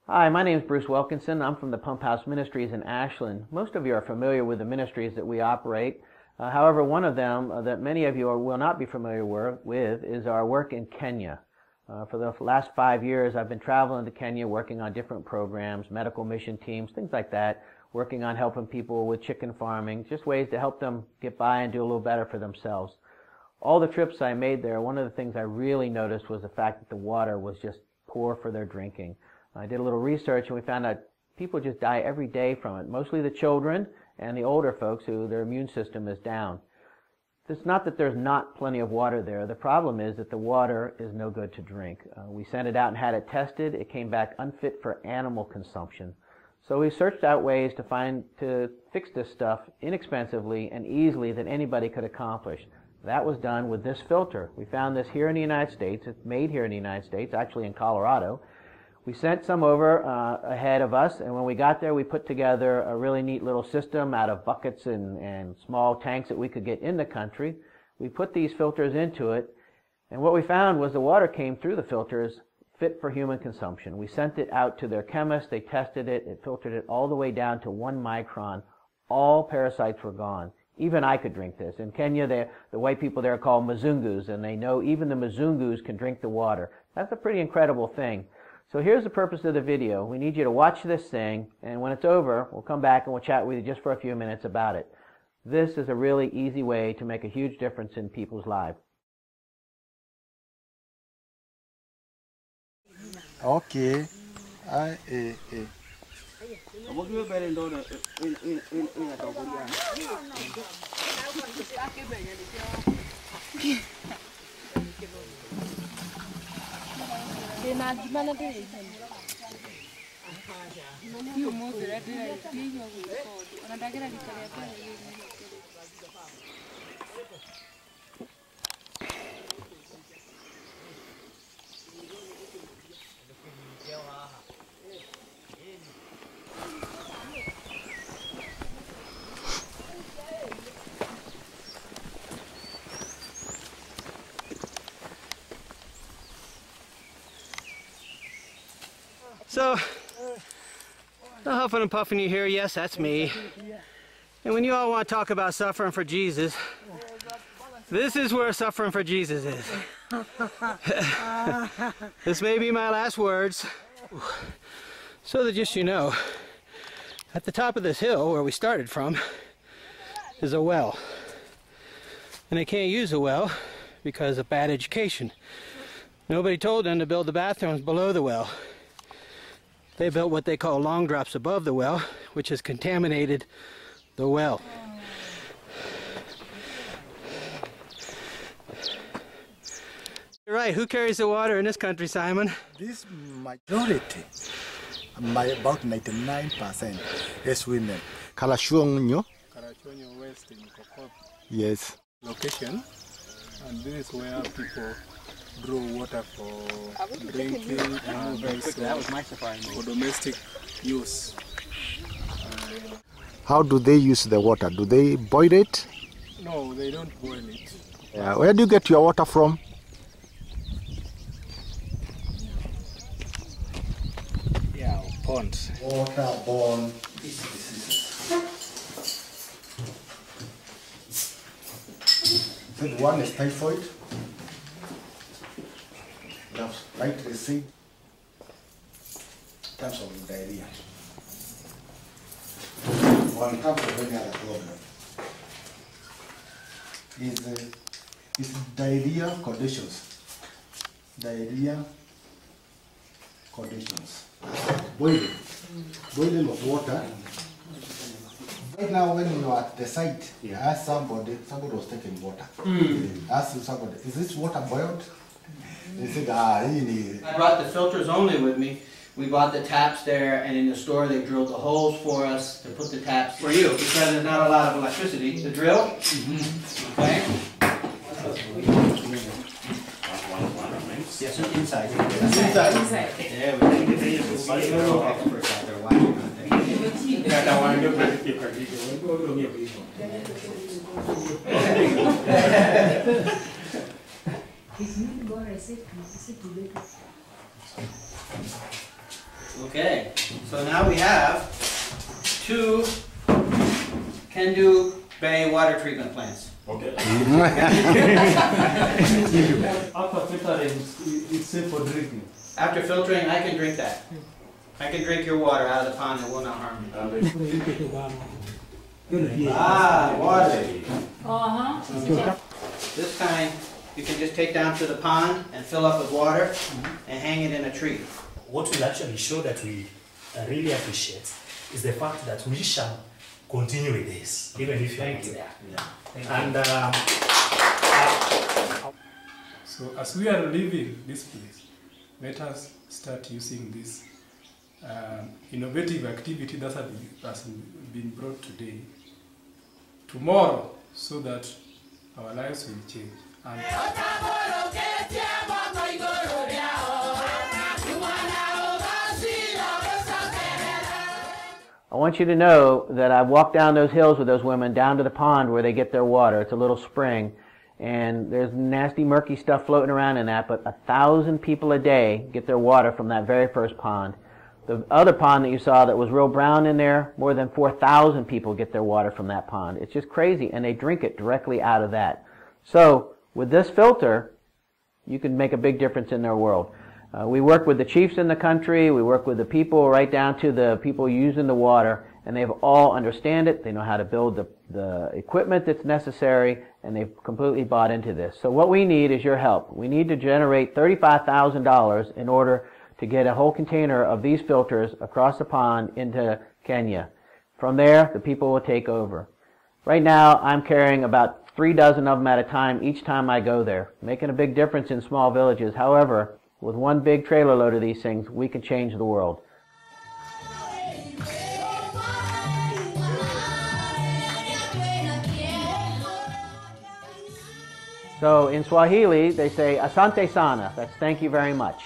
Hi, my name is Bruce Wilkinson. I'm from the PumpHouse Ministries in Ashland. Most of you are familiar with the ministries that we operate. However, one of them that many of you will not be familiar with is our work in Kenya. For the last 5 years, I've been traveling to Kenya working on different programs, medical mission teams, things like that, working on helping people with chicken farming, just ways to help them get by and do a little better for themselves. All the trips I made there, one of the things I really noticed was the fact that the water was just poor for their drinking. I did a little research and we found out people just die every day from it, mostly the children and the older folks who their immune system is down. It's not that there's not plenty of water there. The problem is that the water is no good to drink. We sent it out and had it tested. It came back unfit for animal consumption. So we searched out ways to fix this stuff inexpensively and easily that anybody could accomplish. That was done with this filter. We found this here in the United States. It's made here in the United States, actually in Colorado. We sent some over ahead of us, and when we got there, we put together a really neat little system out of buckets and small tanks that we could get in the country. We put these filters into it, and what we found was the water came through the filters fit for human consumption. We sent it out to their chemists. They tested it. It filtered it all the way down to 1 micron. All parasites were gone. Even I could drink this. In Kenya, the white people there are called Mzungus, and they know even the Mzungus can drink the water. That's a pretty incredible thing. So here's the purpose of the video. We need you to watch this thing, and when it's over, we'll come back and we'll chat with you just for a few minutes about it. This is a really easy way to make a huge difference in people's lives. Okay. So, the huffing and puffing you hear, yes, that's me. And when you all want to talk about suffering for Jesus, this is where suffering for Jesus is. This may be my last words. So that just you know, at the top of this hill where we started from is a well. And they can't use a well because of bad education. Nobody told them to build the bathrooms below the well. They built what they call long drops above the well, which has contaminated the well. You're right, who carries the water in this country, Simon? This majority, about 99%, is women. Kalashunyo. Kalashunyo West in Kokop. Yes. Location, and this is where people draw water for drinking and also for domestic use. How do they use the water? Do they boil it? No, they don't boil it. Where do you get your water from? Yeah, ponds. Waterborne diseases. So one is typhoid. Right, see, in terms of diarrhea. Or in terms of any other problem. Is diarrhea conditions. Diarrhea conditions. Boiling of water. Right now, when you are at the site, ask somebody was taking water. Ask somebody, is this water boiled? They said, I brought the filters only with me. We bought the taps there, and in the store they drilled the holes for us to put the taps for you because there's not a lot of electricity to drill. Okay. Yes, inside. Inside. Yeah, we're experts out there watching on things. Okay, so now we have 2 Kendu Bay water treatment plants. Okay. After filtering, it's safe for drinking. After filtering, I can drink that. I can drink your water out of the pond, it will not harm me. Ah, water. This kind you can just take down to the pond and fill up with water and hang it in a tree. What will actually show that we really appreciate is the fact that we shall continue with this, even if you're not there. And So as we are leaving this place, let us start using this innovative activity that has been brought today, tomorrow, so that our lives will change. And I want you to know that I've walked down those hills with those women down to the pond where they get their water. It's a little spring, and there's nasty, murky stuff floating around in that, but 1,000 people a day get their water from that very first pond. The other pond that you saw that was real brown in there, more than 4,000 people get their water from that pond. It's just crazy, and they drink it directly out of that. So, with this filter, you can make a big difference in their world. We work with the chiefs in the country, we work with the people right down to the people using the water, and they've all understand it, they know how to build the equipment that's necessary, and they've completely bought into this. So what we need is your help. We need to generate $35,000 in order to get a whole container of these filters across the pond into Kenya. From there, the people will take over. Right now, I'm carrying about 3 dozen of them at a time each time I go there, making a big difference in small villages. However, with one big trailer load of these things, we can change the world. So in Swahili, they say, asante sana. That's thank you very much.